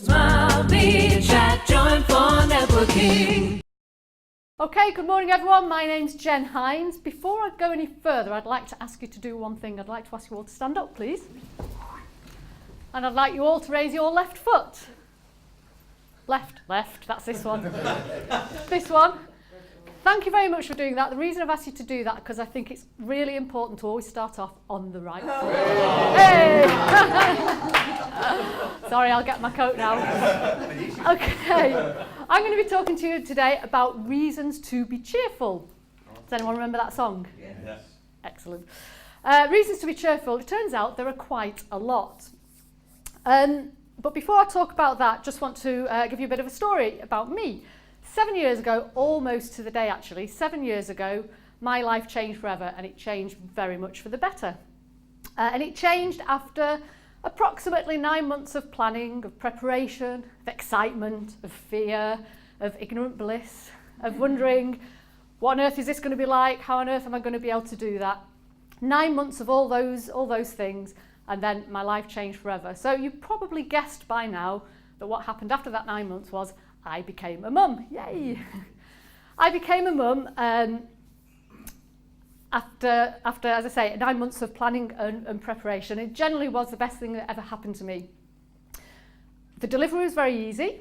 Smile, be, chat, join for networking. Okay, good morning everyone. My name's Jen Hinds. Before I go any further, I'd like to ask you to do one thing. I'd like to ask you all to stand up, please. And I'd like you all to raise your left foot. Left, that's this one. This one. Thank you very much for doing that. The reason I've asked you to do that because I think it's really important to always start off on the right foot. Hey! Sorry, I'll get my coat now. Okay, I'm going to be talking to you today about reasons to be cheerful. Does anyone remember that song? Yes. Excellent. Reasons to be cheerful. It turns out there are quite a lot. But before I talk about that, just want to give you a bit of a story about me. 7 years ago, almost to the day actually, 7 years ago, my life changed forever, and it changed very much for the better. And it changed after approximately 9 months of planning, of preparation, of excitement, of fear, of ignorant bliss, of wondering, what on earth is this going to be like? How on earth am I going to be able to do that? 9 months of all those things, and then my life changed forever. So you probably guessed by now that what happened after that 9 months was I became a mum. Yay! I became a mum after, as I say, 9 months of planning and preparation. It generally was the best thing that ever happened to me. The delivery was very easy.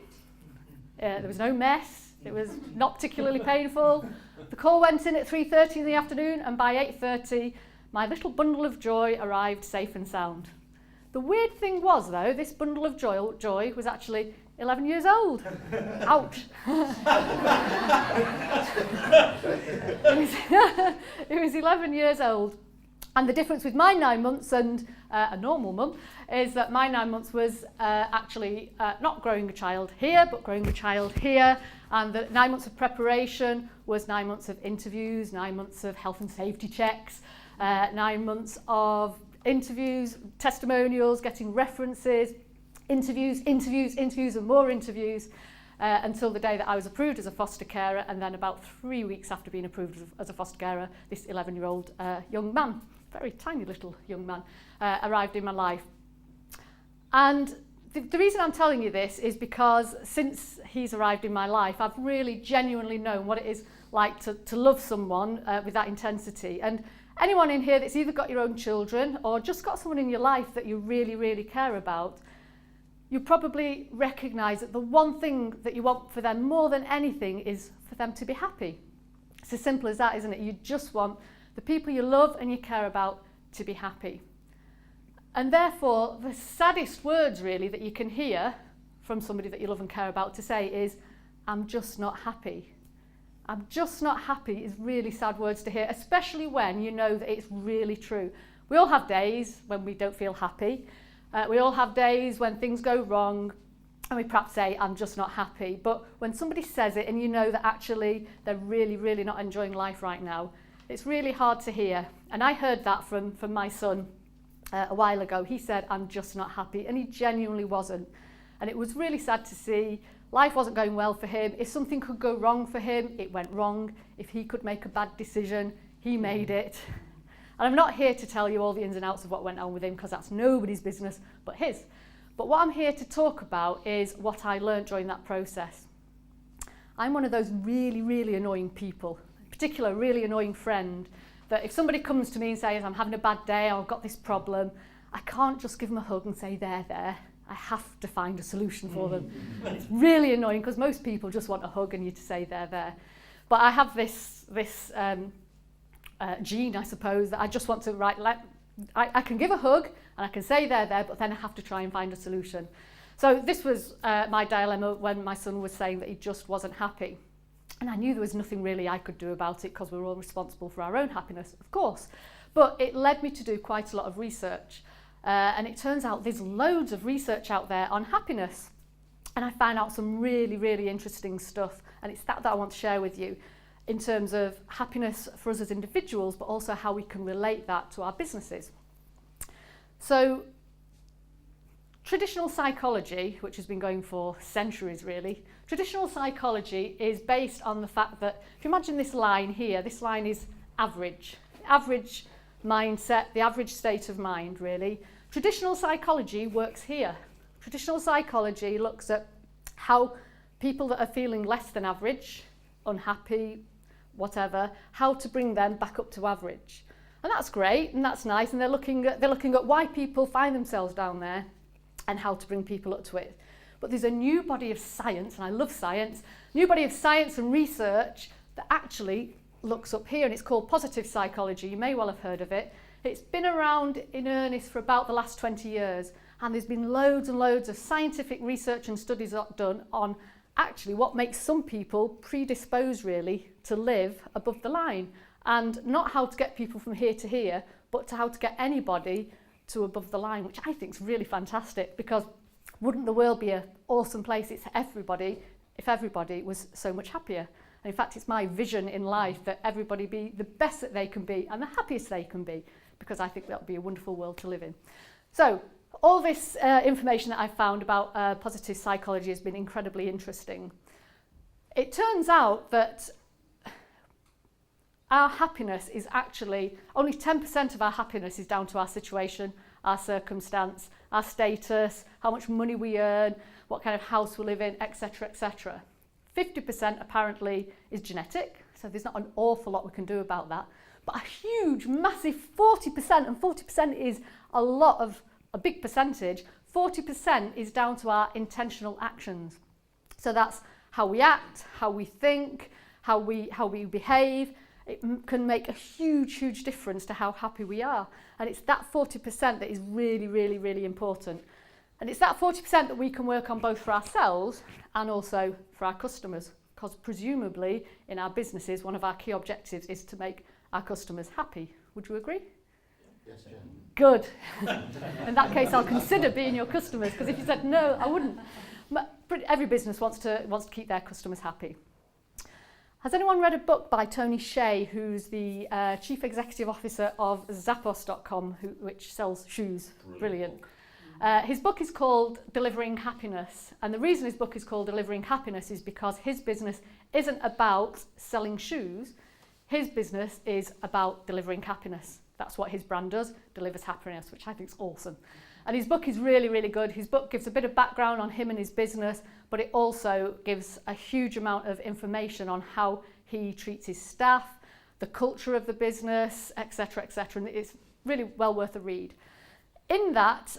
There was no mess. It was not particularly painful. The call went in at 3:30 in the afternoon, and by 8:30, my little bundle of joy arrived safe and sound. The weird thing was, though, this bundle of joy was actually 11 years old. Ouch. It was 11 years old. And the difference with my 9 months and a normal mum is that my 9 months was actually not growing a child here, but growing a child here. And the 9 months of preparation was 9 months of interviews, 9 months of health and safety checks, 9 months of interviews, testimonials, getting references, interviews, and more interviews until the day that I was approved as a foster carer, and then about 3 weeks after being approved as a foster carer, this 11-year-old young man, very tiny little young man, arrived in my life. And the reason I'm telling you this is because since he's arrived in my life, I've really genuinely known what it is like to love someone with that intensity. And anyone in here that's either got your own children or just got someone in your life that you really, really care about, you probably recognise that the one thing that you want for them more than anything is for them to be happy. It's as simple as that, isn't it? You just want the people you love and you care about to be happy. And therefore, the saddest words really that you can hear from somebody that you love and care about to say is, I'm just not happy. I'm just not happy is really sad words to hear, especially when you know that it's really true. We all have days when we don't feel happy. We all have days when things go wrong and we perhaps say, I'm just not happy. But when somebody says it and you know that actually they're really, really not enjoying life right now, it's really hard to hear. And I heard that from my son a while ago. He said, I'm just not happy. And he genuinely wasn't. And it was really sad to see. Life wasn't going well for him. If something could go wrong for him, it went wrong. If he could make a bad decision, he made it. And I'm not here to tell you all the ins and outs of what went on with him because that's nobody's business but his. But what I'm here to talk about is what I learned during that process. I'm one of those really, really annoying people, in particular a really annoying friend, that if somebody comes to me and says, I'm having a bad day, I've got this problem, I can't just give them a hug and say, there. I have to find a solution for them. And it's really annoying because most people just want a hug and you to say, there. But I have this gene, I suppose, that I just want to I can give a hug and I can say there, but then I have to try and find a solution. So this was my dilemma when my son was saying that he just wasn't happy. And I knew there was nothing really I could do about it because we're all responsible for our own happiness, of course. But it led me to do quite a lot of research. And it turns out there's loads of research out there on happiness. And I found out some really, really interesting stuff. And it's that I want to share with you in terms of happiness for us as individuals, but also how we can relate that to our businesses. So traditional psychology, which has been going for centuries really, traditional psychology is based on the fact that, if you imagine this line here, this line is average mindset, the average state of mind really. Traditional psychology works here. Traditional psychology looks at how people that are feeling less than average, unhappy, whatever, how to bring them back up to average. And that's great and that's nice, and they're looking at why people find themselves down there and how to bring people up to it. But there's a new body of science, and I love science, new body of science and research that actually looks up here, and it's called positive psychology. You may well have heard of it. It's been around in earnest for about the last 20 years, and there's been loads and loads of scientific research and studies done on actually what makes some people predisposed really to live above the line, and not how to get people from here to here, but to how to get anybody to above the line, which I think is really fantastic, because wouldn't the world be an awesome place if everybody was so much happier? And in fact, it's my vision in life that everybody be the best that they can be and the happiest they can be, because I think that would be a wonderful world to live in. So all this information that I've found about positive psychology has been incredibly interesting. It turns out that our happiness is actually, only 10% of our happiness is down to our situation, our circumstance, our status, how much money we earn, what kind of house we live in, etc., etc. 50% apparently is genetic, so there's not an awful lot we can do about that. But a huge, massive 40%, and 40% is a big percentage, 40% is down to our intentional actions. So that's how we act, how we think, how we behave. It can make a huge, huge difference to how happy we are. And it's that 40% that is really, really, really important. And it's that 40% that we can work on both for ourselves and also for our customers, because presumably in our businesses, one of our key objectives is to make our customers happy. Would you agree? Yes, Jen. Good. In that case, I'll consider being your customers, because if you said no, I wouldn't. Every business wants to keep their customers happy. Has anyone read a book by Tony Hsieh, who's the Chief Executive Officer of Zappos.com, which sells shoes? Brilliant. His book is called Delivering Happiness, and the reason his book is called Delivering Happiness is because his business isn't about selling shoes. His business is about delivering happiness. That's what his brand does, delivers happiness, which I think is awesome. And his book is really, really good. His book gives a bit of background on him and his business, but it also gives a huge amount of information on how he treats his staff, the culture of the business, etc., etc. And it's really well worth a read. In that,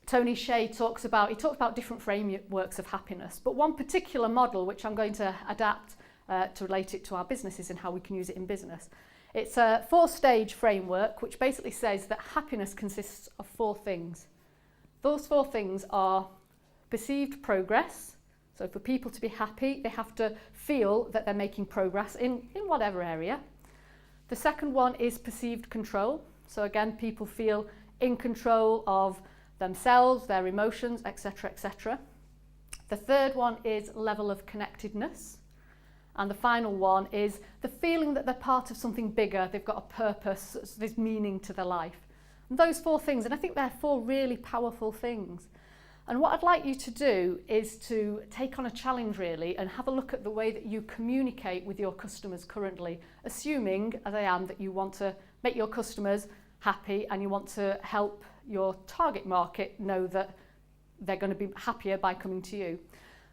Tony Hsieh talks about different frameworks of happiness, but one particular model, which I'm going to adapt to relate it to our businesses and how we can use it in business. It's a 4-stage framework, which basically says that happiness consists of 4 things. Those 4 things are perceived progress. So for people to be happy, they have to feel that they're making progress in whatever area. The second one is perceived control. So again, people feel in control of themselves, their emotions, etc., etc. The third one is level of connectedness. And the final one is the feeling that they're part of something bigger, they've got a purpose, there's meaning to their life. And those 4 things, and I think they're 4 really powerful things. And what I'd like you to do is to take on a challenge really and have a look at the way that you communicate with your customers currently, assuming, as I am, that you want to make your customers happy and you want to help your target market know that they're going to be happier by coming to you.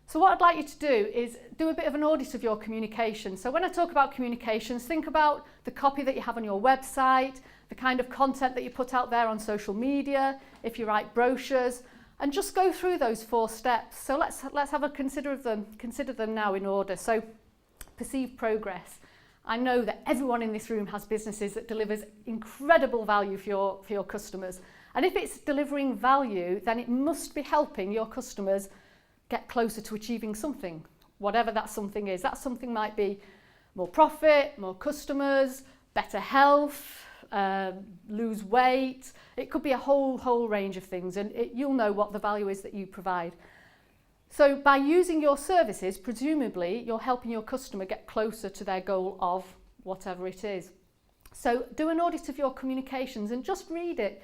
So what I'd like you to do is do a bit of an audit of your communication. So when I talk about communications, think about the copy that you have on your website, the kind of content that you put out there on social media, if you write brochures, and just go through those 4 steps. So let's have a consider them now in order. So perceived progress. I know that everyone in this room has businesses that delivers incredible value for your customers. And if it's delivering value, then it must be helping your customers get closer to achieving something, whatever that something is. That something might be more profit, more customers, better health, lose weight. It could be a whole range of things, and you'll know what the value is that you provide. So by using your services, presumably you're helping your customer get closer to their goal of whatever it is. So do an audit of your communications and just read it.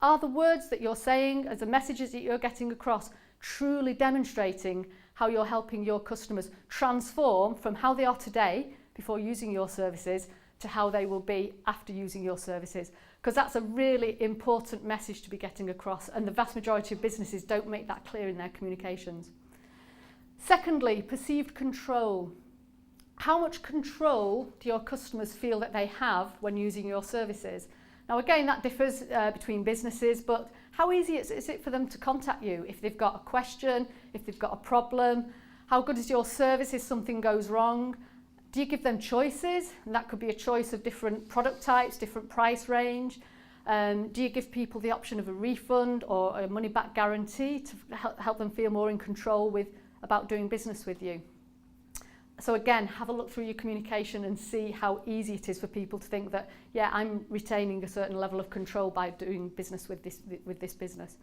Are the words that you're saying, as the messages that you're getting across, truly demonstrating how you're helping your customers transform from how they are today before using your services to how they will be after using your services? because that's a really important message to be getting across, and the vast majority of businesses don't make that clear in their communications. Secondly, perceived control. How much control do your customers feel that they have when using your services? Now again, that differs between businesses, but how easy is it for them to contact you if they've got a question, if they've got a problem? How good is your service if something goes wrong? Do you give them choices? And that could be a choice of different product types, different price range. Do you give people the option of a refund or a money back guarantee to help them feel more in control about doing business with you? So again, have a look through your communication and see how easy it is for people to think that, yeah, I'm retaining a certain level of control by doing business with this business.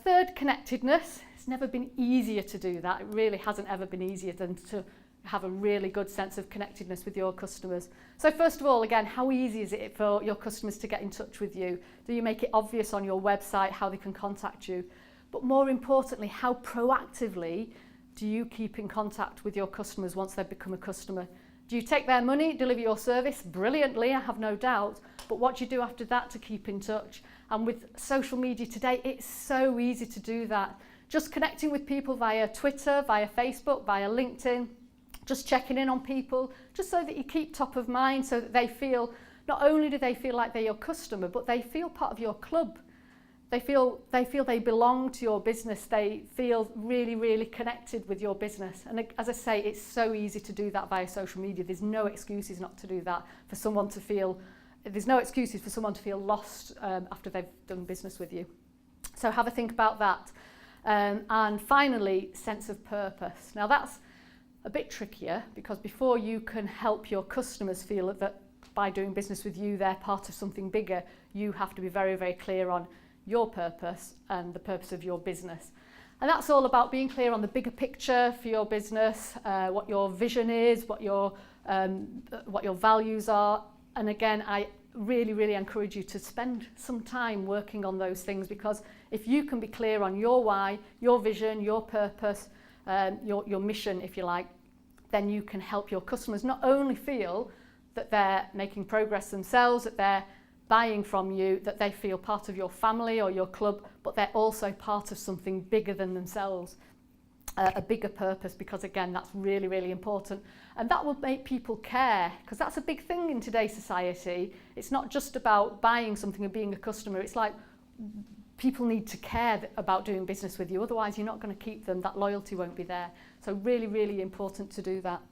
Third, connectedness. It's never been easier to do that. It really hasn't ever been easier than to have a really good sense of connectedness with your customers. So first of all, again, how easy is it for your customers to get in touch with you? Do you make it obvious on your website how they can contact you? But more importantly, how proactively do you keep in contact with your customers once they've become a customer? Do you take their money, deliver your service? Brilliantly, I have no doubt. But what do you do after that to keep in touch? And with social media today, it's so easy to do that. Just connecting with people via Twitter, via Facebook, via LinkedIn, just checking in on people, just so that you keep top of mind, so that they feel, not only do they feel like they're your customer, but they feel part of your club. They feel they belong to your business. They feel really, really connected with your business. And as I say, it's so easy to do that via social media. There's no excuses not to do that for someone to feel, there's no excuses for someone to feel lost after they've done business with you. So have a think about that. And finally, sense of purpose. Now that's a bit trickier, because before you can help your customers feel that by doing business with you, they're part of something bigger, you have to be very, very clear on your purpose and the purpose of your business. And that's all about being clear on the bigger picture for your business, what your vision is, what your values are. And again, I really, really encourage you to spend some time working on those things, because if you can be clear on your why, your vision, your purpose, your mission, if you like, then you can help your customers not only feel that they're making progress themselves, that they're buying from you, that they feel part of your family or your club, but they're also part of something bigger than themselves, a bigger purpose, because again, that's really, really important. And that will make people care, because that's a big thing in today's society. It's not just about buying something and being a customer. It's like people need to care about doing business with you, otherwise you're not going to keep them, that loyalty won't be there. So really, really important to do that.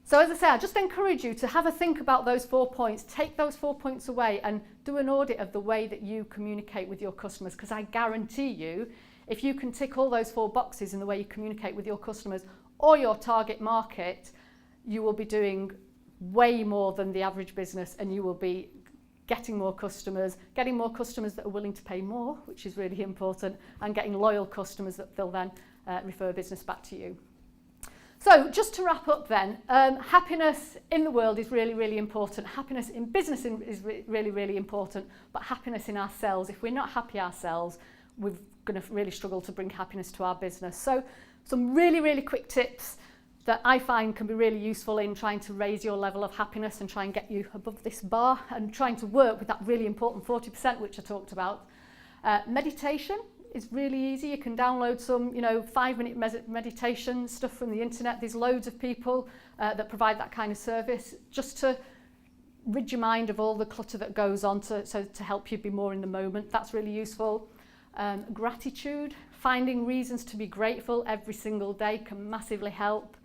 So as I say, I just encourage you to have a think about those 4 points, take those 4 points away and do an audit of the way that you communicate with your customers, because I guarantee you, if you can tick all those 4 boxes in the way you communicate with your customers or your target market, you will be doing way more than the average business, and you will be getting more customers that are willing to pay more, which is really important, and getting loyal customers that they'll then refer business back to you. So just to wrap up then, happiness in the world is really, really important. Happiness in business is really, really important, but happiness in ourselves, if we're not happy ourselves, we're going to really struggle to bring happiness to our business. So some really, really quick tips that I find can be really useful in trying to raise your level of happiness and try and get you above this bar, and trying to work with that really important 40% which I talked about. Meditation is really easy. You can download some, 5-minute meditation stuff from the internet. There's loads of people that provide that kind of service, just to rid your mind of all the clutter that goes on to help you be more in the moment. That's really useful. Gratitude, finding reasons to be grateful every single day can massively help.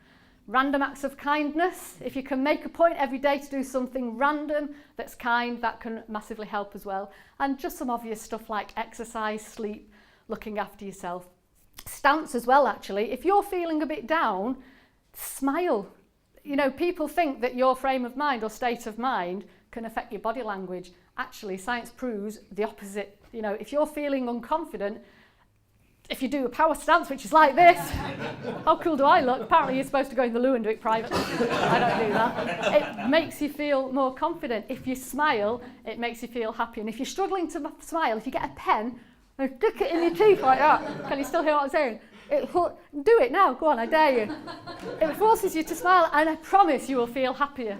Random acts of kindness. If you can make a point every day to do something random that's kind, that can massively help as well. And just some obvious stuff like exercise, sleep, looking after yourself. Stance as well, actually. If you're feeling a bit down, smile. People think that your frame of mind or state of mind can affect your body language. Actually, science proves the opposite. If you're feeling unconfident, if you do a power stance, which is like this, how cool do I look? Apparently you're supposed to go in the loo and do it privately. I don't do that. It makes you feel more confident. If you smile, it makes you feel happy. And if you're struggling to smile, if you get a pen and stick it in your teeth like that, can you still hear what I'm saying? Do it now, go on, I dare you. It forces you to smile, and I promise you will feel happier.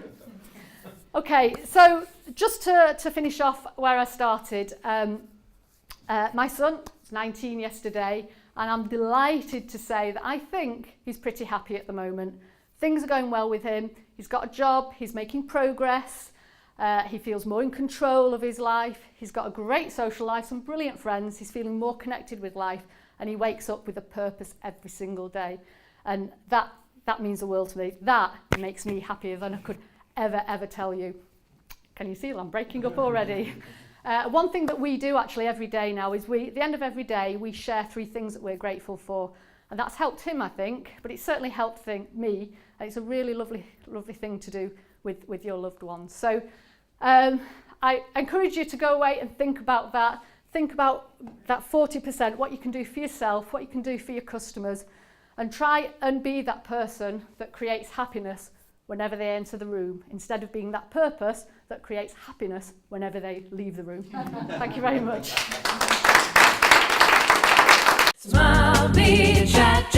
Okay, so just to finish off where I started, my son was 19 yesterday, and I'm delighted to say that I think he's pretty happy at the moment. Things are going well with him. He's got a job, he's making progress, he feels more in control of his life, he's got a great social life, some brilliant friends, he's feeling more connected with life, and he wakes up with a purpose every single day. And that means the world to me. That makes me happier than I could ever tell you. Can you see I'm breaking up already? One thing that we do actually every day now is at the end of every day, we share 3 things that we're grateful for. And that's helped him, I think, but it's certainly helped me. And it's a really lovely thing to do with your loved ones. So I encourage you to go away and think about that. Think about that 40%, what you can do for yourself, what you can do for your customers, and try and be that person that creates happiness whenever they enter the room, instead of being that purpose that creates happiness whenever they leave the room. Thank you very much. Smile, be a chat.